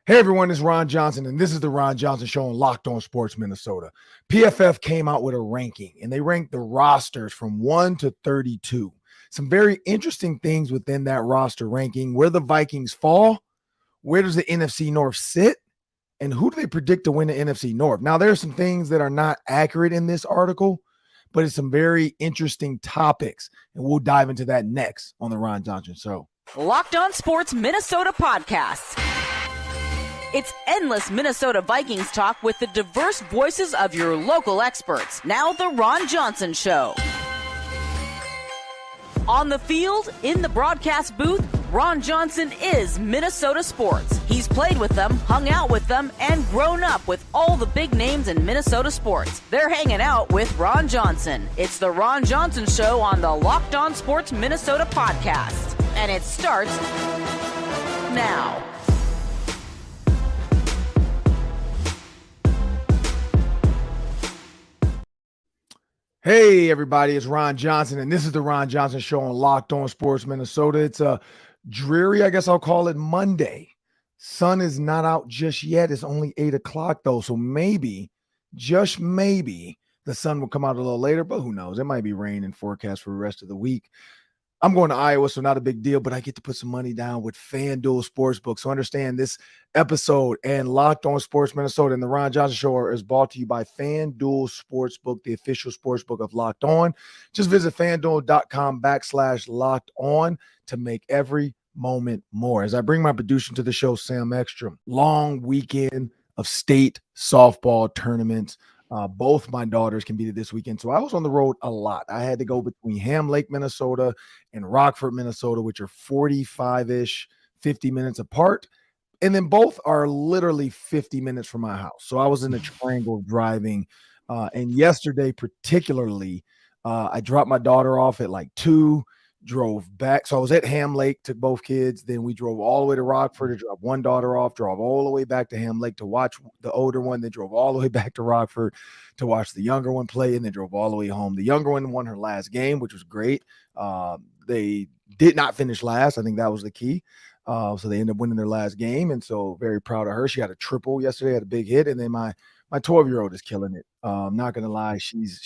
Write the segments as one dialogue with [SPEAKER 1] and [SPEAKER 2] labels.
[SPEAKER 1] Hey everyone, it's Ron Johnson, and this is the Ron Johnson Show on Locked On Sports Minnesota. PFF came out with a ranking, and they ranked the rosters from 1 to 32. Some very interesting things within that roster ranking: where the Vikings fall, where does the NFC North sit, and who do they predict to win the NFC North? Now, there are some things that are not accurate in this article, but it's some very interesting topics, and we'll dive into that next on the Ron Johnson Show.
[SPEAKER 2] Locked On Sports Minnesota Podcasts. It's endless Minnesota Vikings talk with the diverse voices of your local experts. Now the Ron Johnson Show. On the field, in the broadcast booth, Ron Johnson is Minnesota sports. He's played with them, hung out with them, and grown up with all the big names in Minnesota sports. They're hanging out with Ron Johnson. It's the Ron Johnson Show on the Locked On Sports Minnesota podcast. And it starts now.
[SPEAKER 1] Hey, everybody, it's Ron Johnson, and this is the Ron Johnson Show on Locked On Sports Minnesota. It's a dreary, I guess I'll call it, Monday. Sun is not out just yet. It's only 8 o'clock, though, so maybe, just maybe, the sun will come out a little later, but who knows? It might be rain and forecast for the rest of the week. I'm going to Iowa, so not a big deal, but I get to put some money down with FanDuel Sportsbook. So understand this episode and Locked On Sports Minnesota and the Ron Johnson Show is brought to you by FanDuel Sportsbook, the official sportsbook of Locked On. Just visit FanDuel.com/Locked On to make every moment more. As I bring my producer to the show, Sam Ekstrom, long weekend of state softball tournaments. Both my daughters competed this weekend, so I was on the road a lot. I had to go between Ham Lake, Minnesota, and Rockford, Minnesota, which are 45-ish, 50 minutes apart, and then both are literally 50 minutes from my house. So I was in a triangle of driving, and yesterday particularly, I dropped my daughter off at like 2, drove back. So I was at Ham Lake, took both kids. Then we drove all the way to Rockford to drop one daughter off, drove all the way back to Ham Lake to watch the older one, then drove all the way back to Rockford to watch the younger one play, and then drove all the way home. The younger one won her last game, which was great. They did not finish last. I think that was the key. So they ended up winning their last game, and so very proud of her. She had a triple yesterday, had a big hit, and then my 12-year-old is killing it. I'm not gonna lie, she's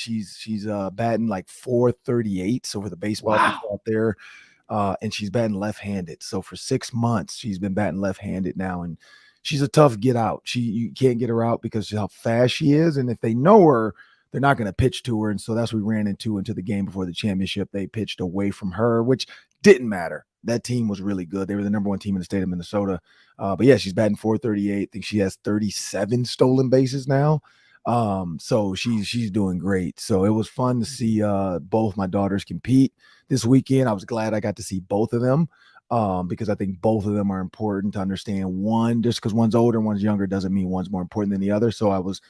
[SPEAKER 1] batting like 438. So for the baseball out there, and she's batting left-handed. So for 6 months, she's been batting left-handed now, and she's a tough get out. You can't get her out because of how fast she is, and if they know her, they're not going to pitch to her. And so that's what we ran into the game before the championship. They pitched away from her, which didn't matter. That team was really good. They were the number one team in the state of Minnesota. But yeah, she's batting 438. I think she has 37 stolen bases now. So she's doing great. So it was fun to see both my daughters compete this weekend. I was glad I got to see both of them because I think both of them are important to understand. One, just because one's older and one's younger doesn't mean one's more important than the other. So I was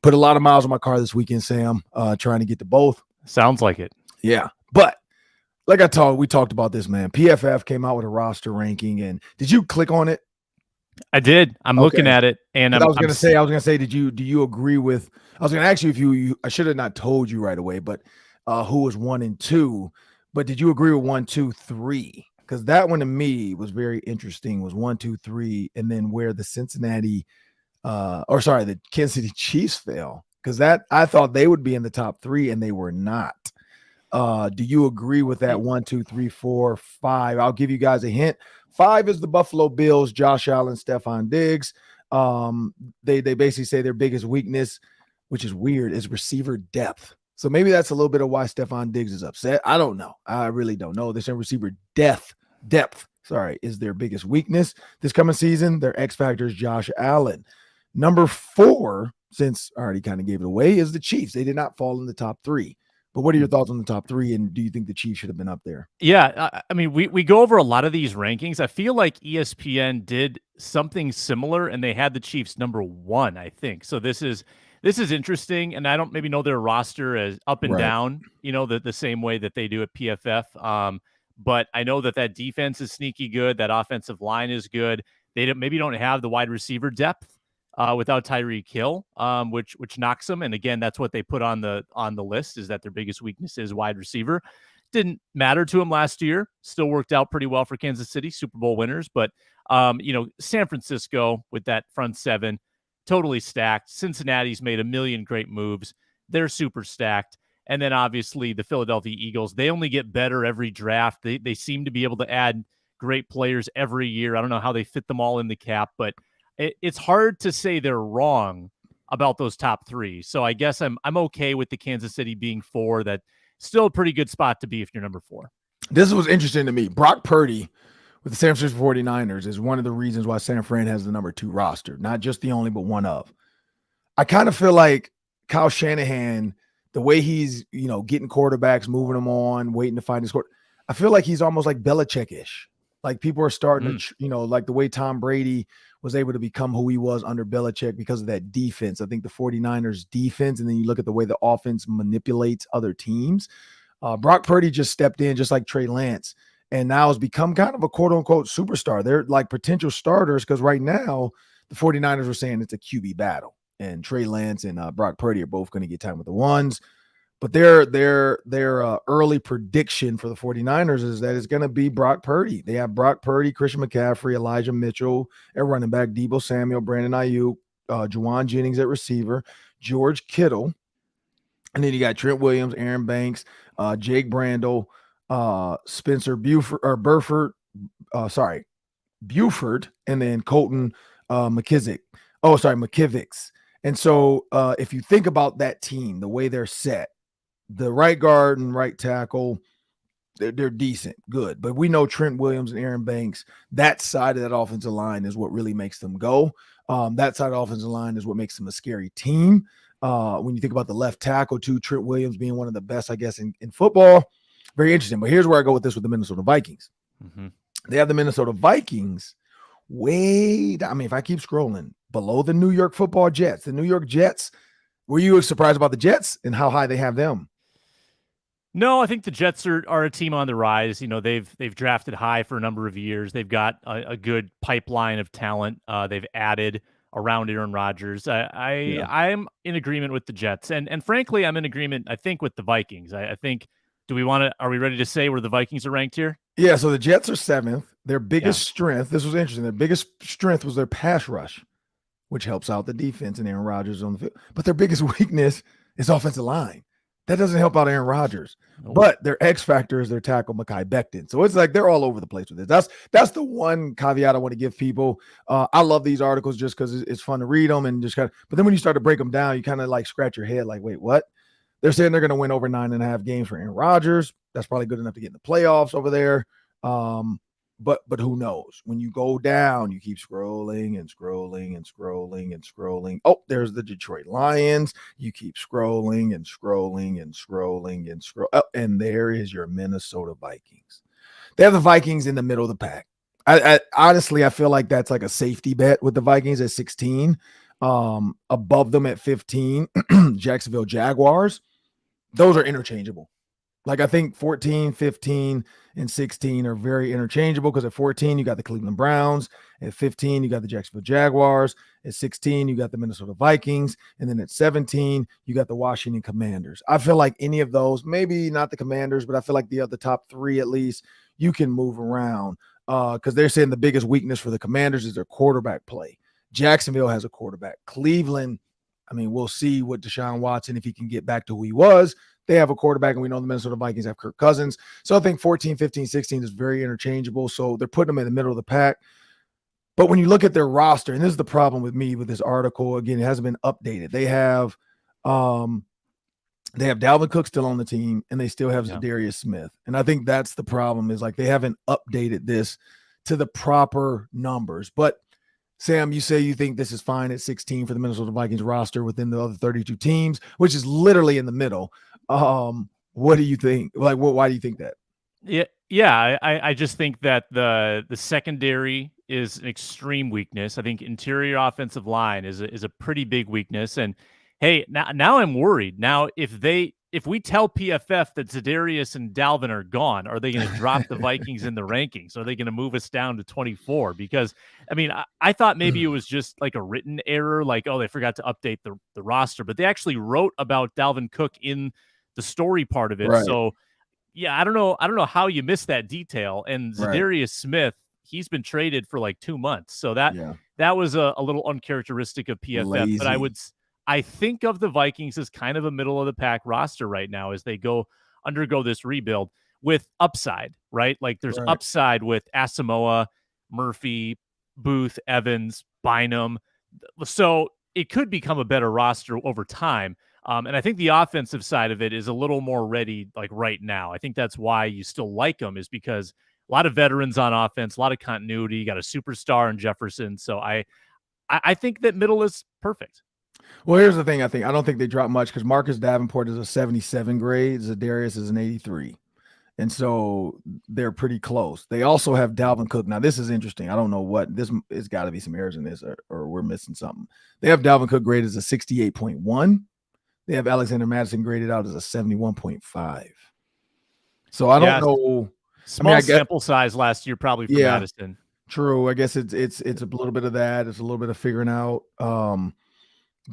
[SPEAKER 1] put a lot of miles on my car this weekend, Sam, trying to get to both.
[SPEAKER 3] Sounds like it.
[SPEAKER 1] Yeah. But like we talked about this, man. PFF came out with a roster ranking, and did you click on it?
[SPEAKER 3] I did. I'm looking at it, and
[SPEAKER 1] I was gonna say, do you agree with? I was gonna ask you if you I should have not told you right away, but who was 1 and 2? But did you agree with 1, 2, 3? Because that one to me was very interesting. Was 1, 2, 3, and then where the the Kansas City Chiefs fell, because that I thought they would be in the top 3 and they were not. Do you agree with that? 1, 2, 3, 4, 5. I'll give you guys a hint. 5 is the Buffalo Bills, Josh Allen, Stephon Diggs. They basically say their biggest weakness, which is weird, is receiver depth. So maybe that's a little bit of why Stephon Diggs is upset. I don't know. I really don't know. They're saying receiver depth, is their biggest weakness this coming season. Their X factor is Josh Allen. Number 4, since I already kind of gave it away, is the Chiefs. They did not fall in the top 3. But what are your thoughts on the top 3, and do you think the Chiefs should have been up there?
[SPEAKER 3] Yeah, I mean, we go over a lot of these rankings. I feel like ESPN did something similar, and they had the Chiefs number 1, I think. So this is interesting, and I don't maybe know their roster as up and down, the same way that they do at PFF. But I know that defense is sneaky good. That offensive line is good. They maybe don't have the wide receiver depth without Tyreek Hill, which knocks them. And again, that's what they put on the list, is that their biggest weakness is wide receiver. Didn't matter to him last year. Still worked out pretty well for Kansas City, Super Bowl winners. But, San Francisco with that front seven, totally stacked. Cincinnati's made a million great moves. They're super stacked. And then obviously the Philadelphia Eagles, they only get better every draft. They seem to be able to add great players every year. I don't know how they fit them all in the cap, but it's hard to say they're wrong about those top three. So I guess I'm okay with the Kansas City being 4. That's still a pretty good spot to be if you're number 4.
[SPEAKER 1] This was interesting to me. Brock Purdy with the San Francisco 49ers is one of the reasons why San Fran has the number 2 roster. Not just the only, but one of. I kind of feel like Kyle Shanahan, the way he's, getting quarterbacks, moving them on, waiting to find his quarterback, I feel like he's almost like Belichick-ish. Like people are starting to, like the way Tom Brady was able to become who he was under Belichick because of that defense. I think the 49ers defense, and then you look at the way the offense manipulates other teams. Brock Purdy just stepped in just like Trey Lance and now has become kind of a quote unquote superstar. They're like potential starters because right now the 49ers are saying it's a QB battle and Trey Lance and Brock Purdy are both going to get time with the ones. But their early prediction for the 49ers is that it's going to be Brock Purdy. They have Brock Purdy, Christian McCaffrey, Elijah Mitchell at running back, Deebo Samuel, Brandon Ayuk, Juwan Jennings at receiver, George Kittle. And then you got Trent Williams, Aaron Banks, Jake Brandel, Spencer Buford, and then Colton McKivitz. And so if you think about that team, the way they're set, the right guard and right tackle, they're decent, good. But we know Trent Williams and Aaron Banks, that side of that offensive line is what really makes them go. That side of the offensive line is what makes them a scary team. When you think about the left tackle too, Trent Williams being one of the best, I guess, in football. Very interesting. But here's where I go with this with the Minnesota Vikings. Mm-hmm. They have the Minnesota Vikings if I keep scrolling, below the New York football Jets. The New York Jets, were you surprised about the Jets and how high they have them?
[SPEAKER 3] No, I think the Jets are a team on the rise. They've drafted high for a number of years. They've got a good pipeline of talent. They've added around Aaron Rodgers. I'm in agreement with the Jets. And frankly, I'm in agreement, I think, with the Vikings. I think, are we ready to say where the Vikings are ranked here?
[SPEAKER 1] Yeah, so the Jets are 7th. Their biggest strength, this was interesting, their biggest strength was their pass rush, which helps out the defense and Aaron Rodgers on the field. But their biggest weakness is offensive line. That doesn't help out Aaron Rodgers. Nope. But their X factor is their tackle, Mekhi Becton. So it's like they're all over the place with this. That's the one caveat I want to give people. I love these articles just because it's fun to read them and just kind of. But then when you start to break them down, you kind of like scratch your head like, wait, what? They're saying they're going to win over 9.5 games for Aaron Rodgers. That's probably good enough to get in the playoffs over there. But who knows? When you go down, you keep scrolling and scrolling and scrolling and scrolling. Oh, there's the Detroit Lions. You keep scrolling and scrolling and scrolling and scroll. Oh, and there is your Minnesota Vikings. They have the Vikings in the middle of the pack. I honestly, I feel like that's like a safety bet with the Vikings at 16. Above them at 15, Jacksonville Jaguars. Those are interchangeable. Like I think 14, 15, and 16 are very interchangeable because at 14, you got the Cleveland Browns. At 15, you got the Jacksonville Jaguars. At 16, you got the Minnesota Vikings. And then at 17, you got the Washington Commanders. I feel like any of those, maybe not the Commanders, but I feel like the other top 3 at least, you can move around because they're saying the biggest weakness for the Commanders is their quarterback play. Jacksonville has a quarterback. Cleveland, we'll see what Deshaun Watson, if he can get back to who he was. They have a quarterback, and we know the Minnesota Vikings have Kirk Cousins. So I think 14, 15, 16 is very interchangeable. So they're putting them in the middle of the pack. But when you look at their roster, and this is the problem with me with this article, again, it hasn't been updated. They have Dalvin Cook still on the team, and they still have za'darius Smith. And I think that's the problem is like they haven't updated this to the proper numbers. But Sam, you say you think this is fine at 16 for the Minnesota Vikings roster within the other 32 teams, which is literally in the middle. What do you think? Like, why do you think that?
[SPEAKER 3] Yeah. I just think that the secondary is an extreme weakness. I think interior offensive line is a pretty big weakness. And hey, now I'm worried. Now, if we tell PFF that za'darius and Dalvin are gone, are they going to drop the Vikings in the rankings? Are they going to move us down to 24? Because, I thought maybe it was just like a written error, like, oh, they forgot to update the roster. But they actually wrote about Dalvin Cook in the story part of it. Right. So, Yeah, I don't know how you missed that detail. And
[SPEAKER 1] Right.
[SPEAKER 3] Za'Darius Smith, he's been traded for like 2 months. So
[SPEAKER 1] Yeah.
[SPEAKER 3] that was a little uncharacteristic of PFF. But
[SPEAKER 1] Lazy.
[SPEAKER 3] I think of the Vikings as kind of a middle of the pack roster right now as they undergo this rebuild with upside, right? Like there's
[SPEAKER 1] Right.
[SPEAKER 3] upside with Asamoah, Murphy, Booth, Evans, Bynum. So it could become a better roster over time. And I think the offensive side of it is a little more ready, like right now. I think that's why you still like them, is because a lot of veterans on offense, a lot of continuity. You got a superstar in Jefferson. So I think that middle is perfect.
[SPEAKER 1] Well, here's the thing. I don't think they drop much because Marcus Davenport is a 77 grade. Za'Darius is an 83. And so they're pretty close. They also have Dalvin Cook. Now, this is interesting. I don't know what this it's got to be some errors in this, or we're missing something. They have Dalvin Cook graded as a 68.1. They have Alexander Madison graded out as a 71.5. So I don't know.
[SPEAKER 3] Small sample size last year, probably for Madison.
[SPEAKER 1] True. I guess it's a little bit of that. It's a little bit of figuring out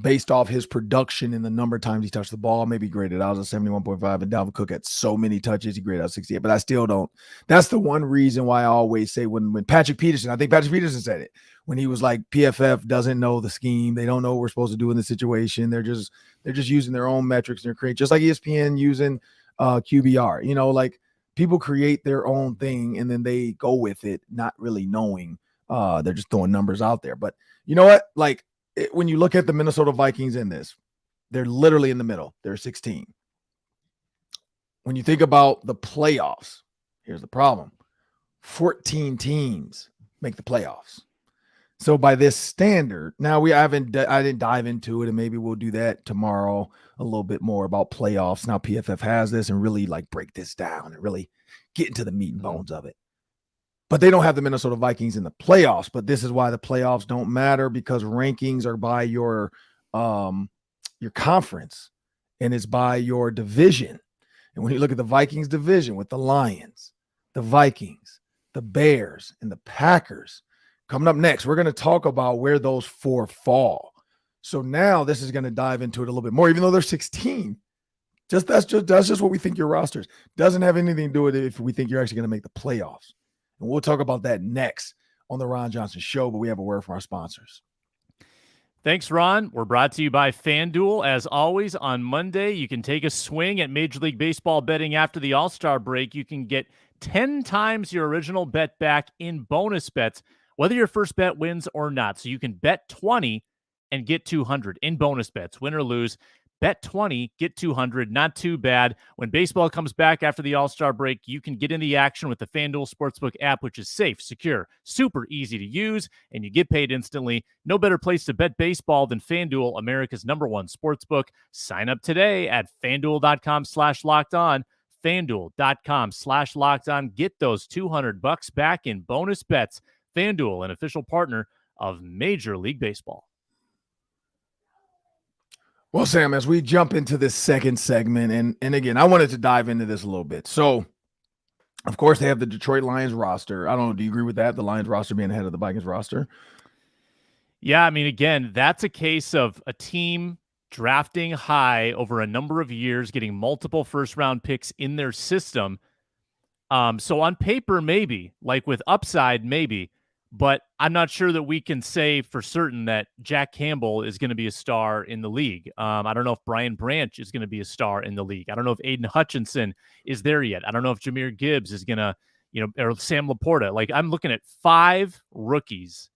[SPEAKER 1] based off his production and the number of times he touched the ball, maybe graded out as a 71.5. And Dalvin Cook had so many touches, he graded out 68. But I still don't. That's the one reason why I always say when Patrick Peterson, I think Patrick Peterson said it, when he was like, PFF doesn't know the scheme. They don't know what we're supposed to do in the situation. They're just using their own metrics and they're creating, just like ESPN using QBR. You know, like people create their own thing and then they go with it, not really knowing. They're just throwing numbers out there. But you know what? Like, when you look at the Minnesota Vikings in this, they're literally in the middle. They're 16. When you think about the playoffs, here's the problem. 14 teams make the playoffs. So by this standard, now I didn't dive into it, and maybe we'll do that tomorrow a little bit more about playoffs. Now PFF has this and really like break this down and really get into the meat and bones of it. But they don't have the Minnesota Vikings in the playoffs. But this is why the playoffs don't matter, because rankings are by your conference and it's by your division. And when you look at the Vikings division with the Lions, the Vikings, the Bears, and the Packers, coming up next, we're going to talk about where those four fall. So now this is going to dive into it a little bit more, even though they're 16. That's just what we think your roster is. Doesn't have anything to do with it if we think you're actually going to make the playoffs. And we'll talk about that next on the Ron Johnson Show, but we have a word from our sponsors.
[SPEAKER 3] Thanks, Ron. We're brought to you by FanDuel. As always, on Monday, you can take a swing at Major League Baseball betting after the All-Star break. You can get 10 times your original bet back in bonus bets, whether your first bet wins or not. So you can bet 20 and get 200 in bonus bets, win or lose. Bet 20, get 200, not too bad. When baseball comes back after the All-Star break, you can get in the action with the FanDuel Sportsbook app, which is safe, secure, super easy to use, and you get paid instantly. No better place to bet baseball than FanDuel, America's #1 sportsbook. Sign up today at FanDuel.com/lockedon. FanDuel.com/lockedon. Get those $200 back in bonus bets. FanDuel, an official partner of Major League Baseball.
[SPEAKER 1] Well, Sam, as we jump into this second segment, and again, I wanted to dive into this a little bit. So, of course, they have the Detroit Lions roster. I don't know. Do you agree with that? The Lions roster being ahead of the Vikings roster?
[SPEAKER 3] Yeah, I mean, again, that's a case of a team drafting high over a number of years, getting multiple first-round picks in their system. So on paper, maybe, like with upside, maybe. But I'm not sure that we can say for certain that Jack Campbell is going to be a star in the league. I don't know if Brian Branch is going to be a star in the league. I don't know if Aiden Hutchinson is there yet. I don't know if Jahmyr Gibbs is going to, or Sam Laporta. Like, I'm looking at 5 rookies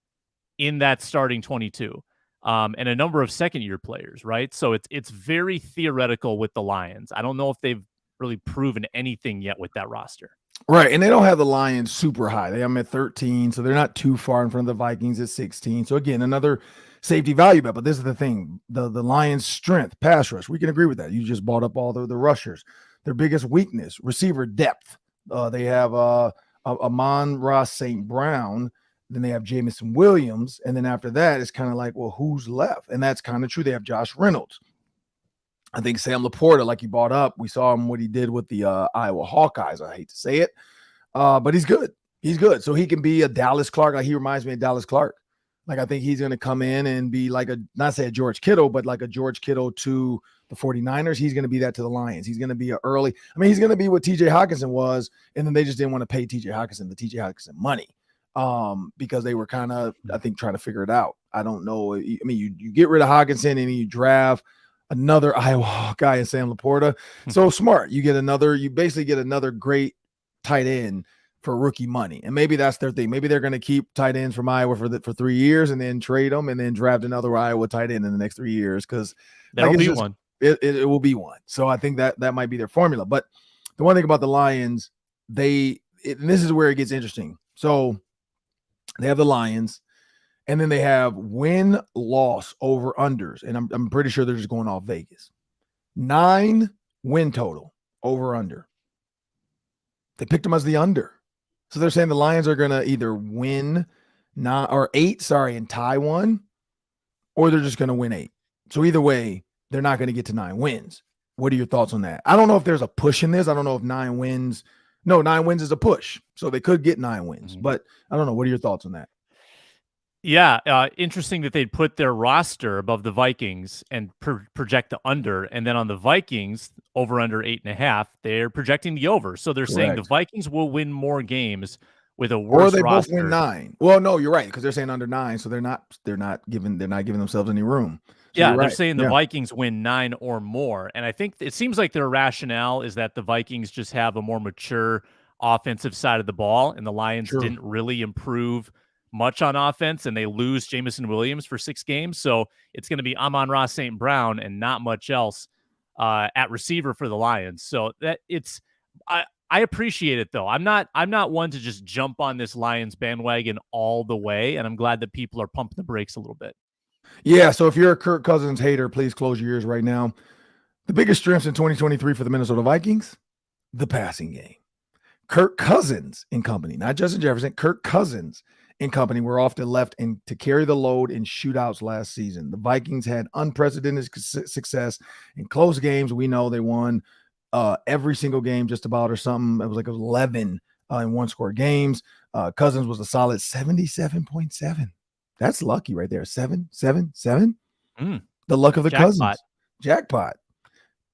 [SPEAKER 3] in that starting 22 and a number of second-year players, right? So it's very theoretical with the Lions. I don't know if they've really proven anything yet with that roster.
[SPEAKER 1] Right, and they don't have the Lions super high. They have them at 13, so they're not too far in front of the Vikings at 16. So, again, another safety value bet. But this is the thing. The Lions' strength, pass rush, we can agree with that. You just brought up all the rushers. Their biggest weakness, receiver depth. They have Amon-Ra St. Brown. Then they have Jamison Williams. And then after that, it's kind of like, well, who's left? And that's kind of true. They have Josh Reynolds. I think Sam Laporta, like you brought up, we saw him what he did with the Iowa Hawkeyes. I hate to say it, but he's good. He's good. So he can be a Dallas Clark. Like, he reminds me of Dallas Clark. Like, I think he's going to come in and be like not say a George Kittle, but like a George Kittle to the 49ers. He's going to be that to the Lions. He's going to be he's going to be what TJ Hawkinson was. And then they just didn't want to pay TJ Hawkinson money because they were kind of, I think, trying to figure it out. I don't know. I mean, you get rid of Hawkinson and you draft another Iowa guy in Sam Laporta. So smart. You basically get another great tight end for rookie money. And maybe that's their thing. Maybe they're going to keep tight ends from Iowa for 3 years and then trade them and then draft another Iowa tight end in the next 3 years. Cause
[SPEAKER 3] that'll be one.
[SPEAKER 1] It will be one. So I think that might be their formula. But the one thing about the Lions, and this is where it gets interesting. So they have the Lions, and then they have win-loss over-unders. And I'm pretty sure they're just going off Vegas. 9 win total over-under. They picked them as the under. So they're saying the Lions are going to either win 8, and tie 1, or they're just going to win 8. So either way, they're not going to get to 9 wins. What are your thoughts on that? I don't know if there's a push in this. I don't know if 9 wins. No, 9 wins is a push. So they could get 9 wins. But I don't know. What are your thoughts on that?
[SPEAKER 3] Yeah, interesting that they'd put their roster above the Vikings and project the under, and then on the Vikings over under 8.5, they're projecting the over. So they're saying the Vikings will win more games with a worse roster. Or they both
[SPEAKER 1] win 9. Well, no, you're right, because they're saying under 9, so they're not giving themselves any room. So
[SPEAKER 3] yeah, they're saying the Vikings win 9 or more, and I think it seems like their rationale is that the Vikings just have a more mature offensive side of the ball, and the Lions didn't really improve much on offense, and they lose Jamison Williams for 6 games. So it's going to be Amon-Ra St. Brown and not much else at receiver for the Lions. So that I appreciate it though. I'm not one to just jump on this Lions bandwagon all the way, and I'm glad that people are pumping the brakes a little bit.
[SPEAKER 1] Yeah. So if you're a Kirk Cousins hater, please close your ears right now. The biggest strengths in 2023 for the Minnesota Vikings, the passing game. Kirk Cousins and company, not Justin Jefferson, Kirk Cousins and company were often left to carry the load in shootouts last season. The Vikings had unprecedented success in close games. We know they won every single game just about or something. It was like 11 in one-score games. Cousins was a solid 77.7. That's lucky right there. 777. The luck of the Cousins. Jackpot.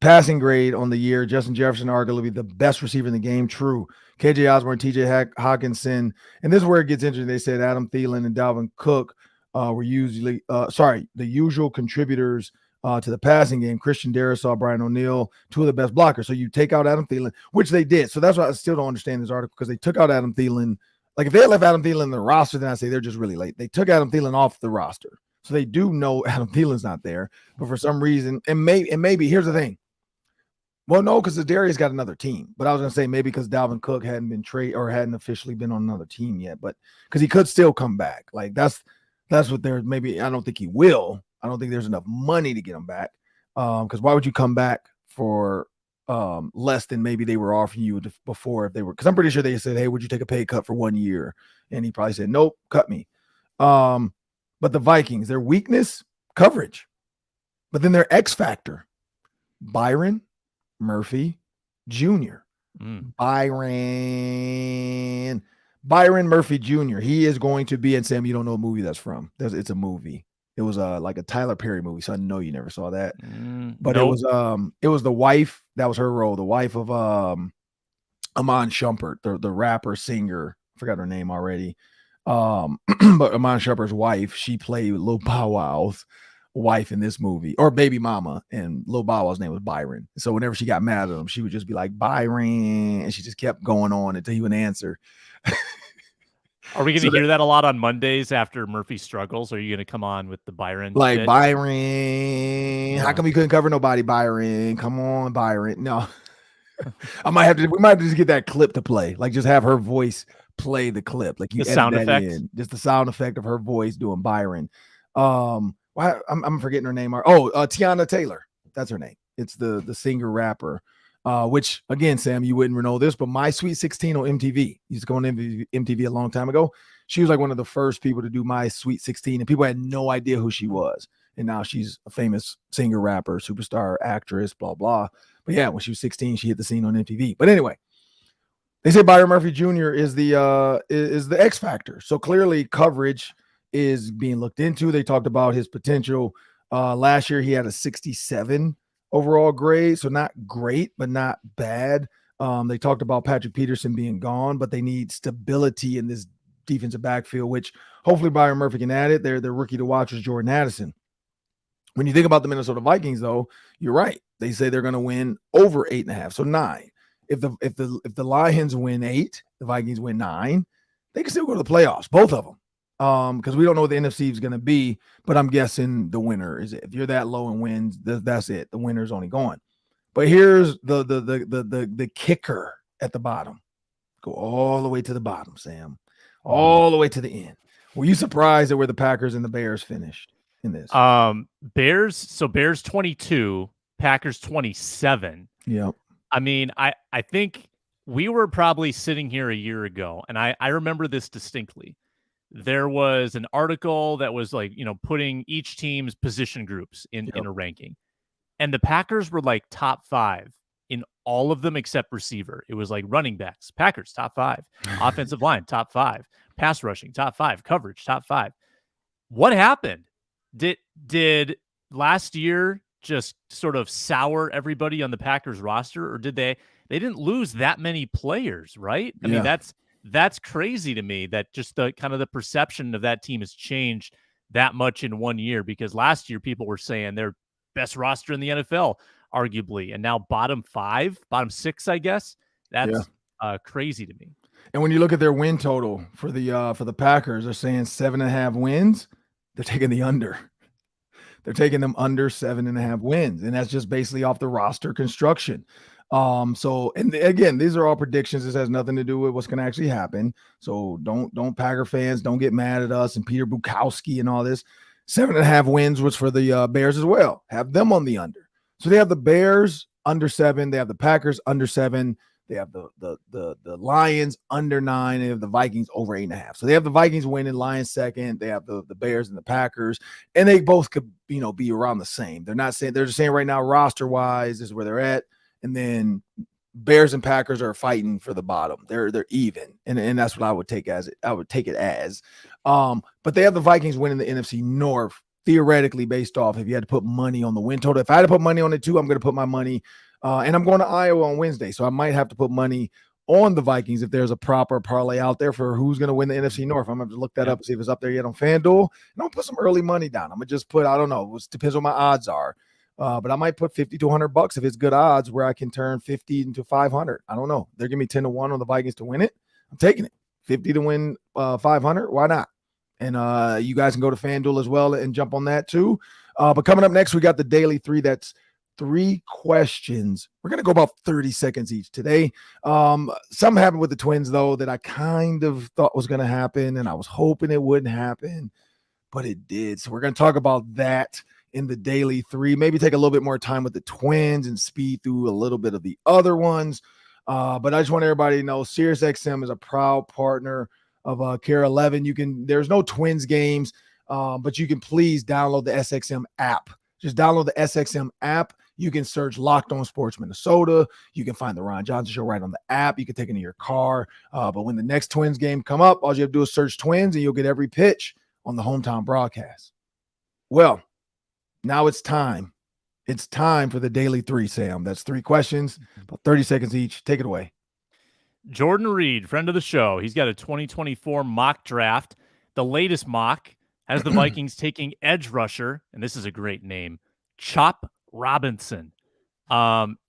[SPEAKER 1] Passing grade on the year, Justin Jefferson arguably the best receiver in the game. True. KJ Osborne, TJ Hawkinson. And this is where it gets interesting. They said Adam Thielen and Dalvin Cook were usually the usual contributors to the passing game. Christian Darrisaw, Brian O'Neill, 2 of the best blockers. So you take out Adam Thielen, which they did. So that's why I still don't understand this article, because they took out Adam Thielen. Like, if they had left Adam Thielen in the roster, then I say they're just really late. They took Adam Thielen off the roster. So they do know Adam Thielen's not there. But for some reason, and maybe here's the thing. Well, no, because za'darius got another team. But I was going to say maybe because Dalvin Cook hadn't been traded or hadn't officially been on another team yet. But because he could still come back. Like, that's what they're maybe. I don't think he will. I don't think there's enough money to get him back. Because why would you come back for less than maybe they were offering you before, if they were? Because I'm pretty sure they said, hey, would you take a pay cut for 1 year? And he probably said, nope, cut me. But the Vikings, their weakness, coverage. But then their X factor, Byron Murphy Jr. Byron Murphy Jr. He is going to be, and Sam, you don't know what movie that's from. It's a movie. It was like a Tyler Perry movie, so I know you never saw that. But nope. It was the wife, that was her role, the wife of Amon Shumpert, the rapper singer. I forgot her name already. But Amon Shumpert's wife, she played Lil Bow Wow's wife in this movie, or baby mama, and Lil Bow Wow's name was Byron. So whenever she got mad at him, she would just be like, Byron, and she just kept going on until he would answer.
[SPEAKER 3] Are we going to hear that a lot on Mondays after Murphy struggles? Or are you going to come on with the Byron?
[SPEAKER 1] Like,
[SPEAKER 3] bit?
[SPEAKER 1] Byron, how come you couldn't cover nobody, Byron? Come on, Byron. No, we might have to just get that clip to play. Like, just have her voice play the clip. Like, you
[SPEAKER 3] the sound effect,
[SPEAKER 1] just the sound effect of her voice doing Byron. I'm forgetting her name. Tiana Taylor. That's her name. It's the singer rapper. Which, again, Sam, you wouldn't know this, but My Sweet 16 on MTV. Used to go on MTV a long time ago. She was like one of the first people to do My Sweet 16, and people had no idea who she was. And now she's a famous singer, rapper, superstar, actress, blah, blah. But yeah, when she was 16, she hit the scene on MTV. But anyway, they say Byron Murphy Jr. is the X factor. So clearly coverage is being looked into. They talked about his potential. Last year, he had a 67 overall grade, so not great, but not bad. They talked about Patrick Peterson being gone, but they need stability in this defensive backfield, which hopefully Byron Murphy can add it. Their rookie to watch was Jordan Addison. When you think about the Minnesota Vikings, though, you're right. They say they're going to win over 8.5, so 9. If the Lions win 8, the Vikings win 9, they can still go to the playoffs, both of them. Because we don't know what the NFC is going to be, but I'm guessing the winner is it. If you're that low in wins, that's it. The winner's only going. But here's the kicker at the bottom. Go all the way to the bottom, Sam. All the way to the end. Were you surprised at where the Packers and the Bears finished in this?
[SPEAKER 3] Bears 22, Packers 27.
[SPEAKER 1] Yep.
[SPEAKER 3] I mean, I think we were probably sitting here a year ago, and I remember this distinctly. There was an article that was like, putting each team's position groups in a ranking. And the Packers were like top 5 in all of them except receiver. It was like running backs, Packers, top 5. Offensive line, top 5. Pass rushing, top 5. Coverage, top 5. What happened? Did last year just sort of sour everybody on the Packers roster, or did they didn't lose that many players, right? I mean, that's crazy to me that just the kind of the perception of that team has changed that much in 1 year, because last year people were saying they're best roster in the NFL, arguably, and now bottom 6, I guess. That's crazy to me.
[SPEAKER 1] And when you look at their win total for the Packers, they're saying 7.5 wins. They're taking the under. They're taking them under 7.5 wins, and that's just basically off the roster construction. And again, these are all predictions. This has nothing to do with what's going to actually happen. So don't Packer fans, don't get mad at us and Peter Bukowski and all this. 7.5 wins was for the Bears as well. Have them on the under. So they have the Bears under 7. They have the Packers under 7. They have the Lions under 9. They have the Vikings over 8.5. So they have the Vikings winning, Lions second. They have the Bears and the Packers, and they both could be around the same. They're just saying right now roster wise this is where they're at, and then Bears and Packers are fighting for the bottom. They're even, and that's what I would take it as. But they have the Vikings winning the NFC North theoretically based off if you had to put money on the win total. If I had to put money on it too, I'm going to put my money. And I'm going to Iowa on Wednesday, so I might have to put money on the Vikings if there's a proper parlay out there for who's going to win the NFC North. I'm going to have to look that up and see if it's up there yet on FanDuel. And I'm going to put some early money down. I'm going to just put, I don't know, it depends on my odds are. But I might put $50 to $100 if it's good odds where I can turn 50 into 500. I don't know. They're giving me 10 to 1 on the Vikings to win it. I'm taking it. 50 to win 500. Why not? And you guys can go to FanDuel as well and jump on that too. But coming up next, we got the Daily 3. That's 3 questions. We're going to go about 30 seconds each today. Something happened with the Twins, though, that I kind of thought was going to happen, and I was hoping it wouldn't happen, but it did. So we're going to talk about that in the Daily 3. Maybe take a little bit more time with the Twins and speed through a little bit of the other ones. But I just want everybody to know SiriusXM is a proud partner of Care 11. There's no Twins games, but you can please download the SXM app. Just download the SXM app. You can search Locked On Sports Minnesota. You can find the Ron Johnson Show right on the app. You can take it in your car. But when the next Twins game come up, all you have to do is search Twins, and you'll get every pitch on the hometown broadcast. Well, now it's time. It's time for the Daily 3, Sam. That's 3 questions, about 30 seconds each. Take it away.
[SPEAKER 3] Jordan Reid, friend of the show. He's got a 2024 mock draft. The latest mock has the Vikings taking edge rusher, and this is a great name, Chop Robinson.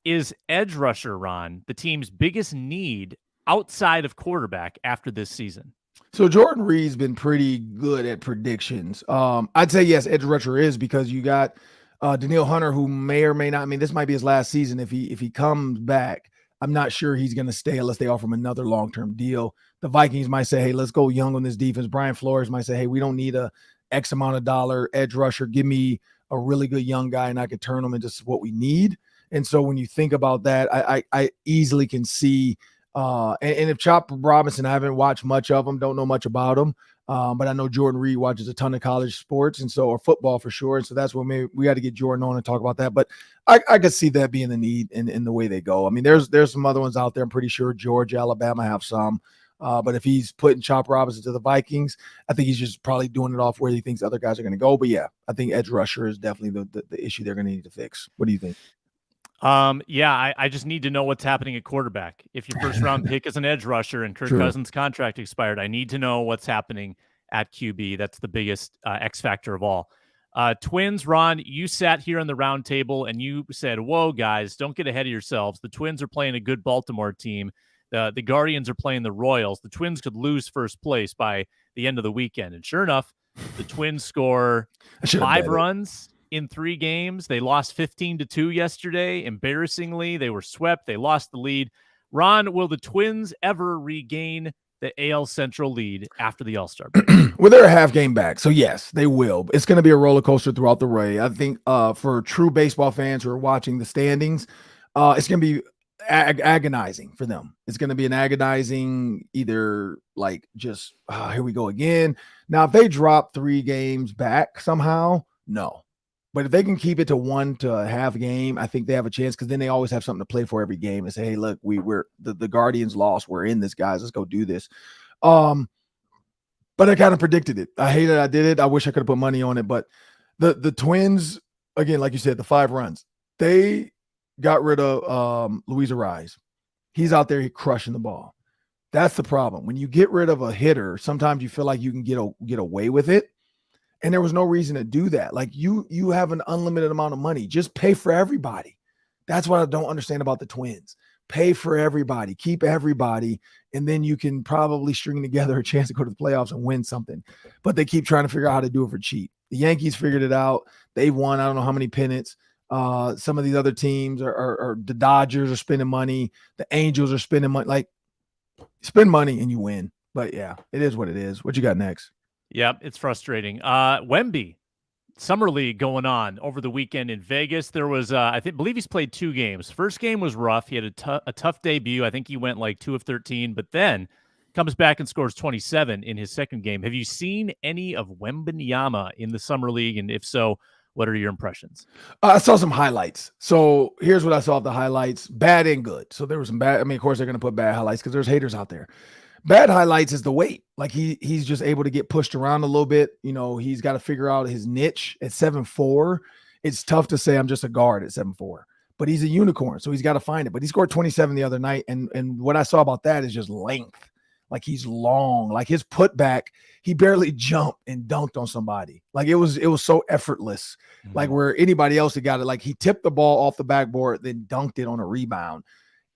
[SPEAKER 3] Is edge rusher, Ron, the team's biggest need outside of quarterback after this season?
[SPEAKER 1] So Jordan Reed's been pretty good at predictions. I'd say yes, edge rusher is, because you got Daniil Hunter, who may or may not. I mean, this might be his last season. If he comes back, I'm not sure he's going to stay unless they offer him another long-term deal. The Vikings might say, hey, let's go young on this defense. Brian Flores might say, hey, we don't need a X amount of dollar edge rusher. Give me a really good young guy, and I can turn him into what we need. And so when you think about that, I easily can see and if Chop Robinson, I haven't watched much of him, don't know much about him. But I know Jordan Reed watches a ton of college sports, and so, or football for sure. And so that's what maybe we got to get Jordan on and talk about that. But I could see that being the need in the way they go. I mean, there's some other ones out there. I'm pretty sure Georgia, Alabama have some. But if he's putting Chop Robinson to the Vikings, I think he's just probably doing it off where he thinks other guys are going to go. But yeah, I think edge rusher is definitely the issue they're going to need to fix. What do you think?
[SPEAKER 3] I just need to know what's happening at quarterback. If your first round pick is an edge rusher and Kirk Cousins' contract expired, I need to know what's happening at QB. That's the biggest X factor of all. Twins, Ron, you sat here on the round table and you said, whoa, guys, don't get ahead of yourselves. The Twins are playing a good Baltimore team. The Guardians are playing the Royals. The Twins could lose first place by the end of the weekend. And sure enough, the Twins score 5 runs in 3 games. They lost 15-2 yesterday. Embarrassingly, they were swept. They lost the lead. Ron, will the Twins ever regain the AL Central lead after the All-Star break?
[SPEAKER 1] Well, they're a half game back, so yes, they will. It's going to be a roller coaster throughout the way. I think for true baseball fans who are watching the standings, it's going to be agonizing for them. It's going to be an agonizing either like just here we go again. Now, if they drop 3 games back somehow, no. But if they can keep it to 1 to a half game, I think they have a chance because then they always have something to play for every game and say, hey, look, we're the Guardians lost. We're in this, guys. Let's go do this. But I kind of predicted it. I hated I did it. I wish I could have put money on it. But the Twins, again, like you said, the 5 runs, they got rid of Luis Ariz. He's out there crushing the ball. That's the problem. When you get rid of a hitter, sometimes you feel like you can get away with it. And there was no reason to do that. Like you have an unlimited amount of money. Just pay for everybody. That's what I don't understand about the Twins. Pay for everybody. Keep everybody. And then you can probably string together a chance to go to the playoffs and win something. But they keep trying to figure out how to do it for cheap. The Yankees figured it out. They've won I don't know how many pennants. Some of these other teams are the Dodgers are spending money. The Angels are spending money. Like, spend money and you win. But yeah, it is what it is. What you got next?
[SPEAKER 3] Yep, it's frustrating. Wemby, Summer League going on over the weekend in Vegas. There was, believe he's played 2 games. First game was rough. He had a tough debut. I think he went like 2 of 13, but then comes back and scores 27 in his second game. Have you seen any of Wembanyama in the Summer League? And if so, what are your impressions?
[SPEAKER 1] I saw some highlights. So here's what I saw of the highlights: bad and good. So there was some bad. I mean, of course, they're going to put bad highlights because there's haters out there. Bad highlights is the weight. Like he's just able to get pushed around a little bit. You know, he's got to figure out his niche at 7'4". It's tough to say I'm just a guard at 7'4", but he's a unicorn, so he's got to find it. But he scored 27 the other night, and what I saw about that is just length. Like he's long. Like his putback, he barely jumped and dunked on somebody. Like it was so effortless. Mm-hmm. Like where anybody else had got it, like he tipped the ball off the backboard, then dunked it on a rebound.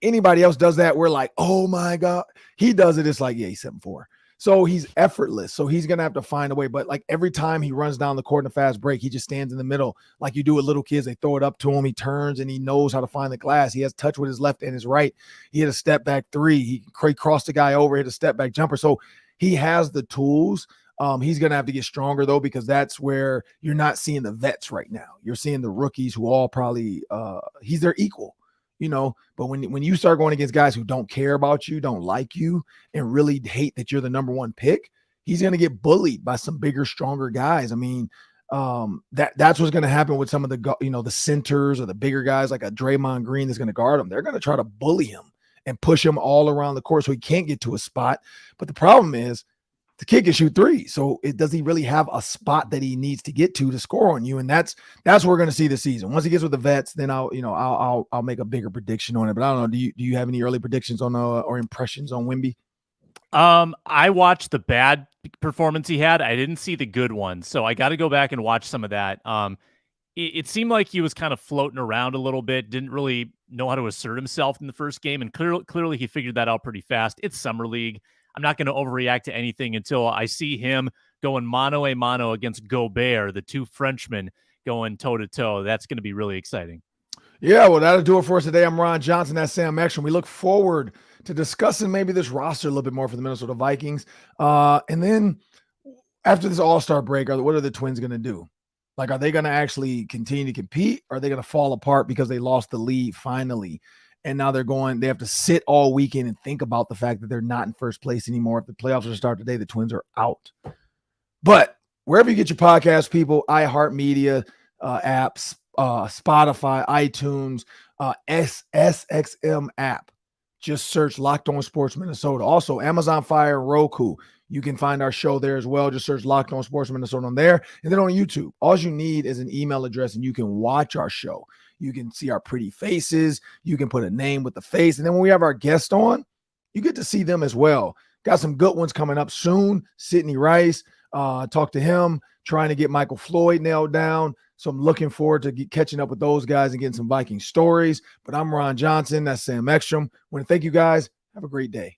[SPEAKER 1] Anybody else does that, we're like, oh my God. He does it, it's like, yeah, he's 7'4". So he's effortless. So he's going to have to find a way. But like every time he runs down the court in a fast break, he just stands in the middle like you do with little kids. They throw it up to him. He turns and he knows how to find the glass. He has touch with his left and his right. He hit a step back 3. He crossed the guy over, hit a step back jumper. So he has the tools. He's going to have to get stronger, though, because that's where you're not seeing the vets right now. You're seeing the rookies who all probably he's their equal. You know, but when you start going against guys who don't care about you, don't like you, and really hate that you're the number 1 pick, he's going to get bullied by some bigger, stronger guys. I mean, that's what's going to happen with some of the, the centers or the bigger guys like a Draymond Green that's going to guard him. They're going to try to bully him and push him all around the court so he can't get to a spot. But the problem is the kid can shoot 3. So does he really have a spot that he needs to get to score on you? And that's what we're going to see this season. Once he gets with the vets, then I'll make a bigger prediction on it. But I don't know. Do you have any early predictions on or impressions on Wemby?
[SPEAKER 3] I watched the bad performance he had. I didn't see the good one, so I got to go back and watch some of that. It seemed like he was kind of floating around a little bit, didn't really know how to assert himself in the first game, and clearly he figured that out pretty fast. It's Summer League. I'm not going to overreact to anything until I see him going mano a mano against Gobert, the 2 Frenchmen going toe-to-toe. That's going to be really exciting.
[SPEAKER 1] Yeah, well, that'll do it for us today. I'm Ron Johnson. That's Sam Ekstrom. We look forward to discussing maybe this roster a little bit more for the Minnesota Vikings. And then after this All-Star break, what are the Twins going to do? Like, are they going to actually continue to compete? Or are they going to fall apart because they lost the lead finally? And now they have to sit all weekend and think about the fact that they're not in first place anymore. If the playoffs are to start today, the Twins are out. But wherever you get your podcast, people, iHeartMedia apps, Spotify, iTunes, SXM app, just search Locked On Sports Minnesota. Also, Amazon Fire, Roku. You can find our show there as well. Just search Locked On Sports Minnesota on there. And then on YouTube, all you need is an email address and you can watch our show. You can see our pretty faces. You can put a name with the face. And then when we have our guest on, you get to see them as well. Got some good ones coming up soon. Sidney Rice, talk to him, trying to get Michael Floyd nailed down. So I'm looking forward to catching up with those guys and getting some Viking stories. But I'm Ron Johnson. That's Sam Ekstrom. I want to thank you guys. Have a great day.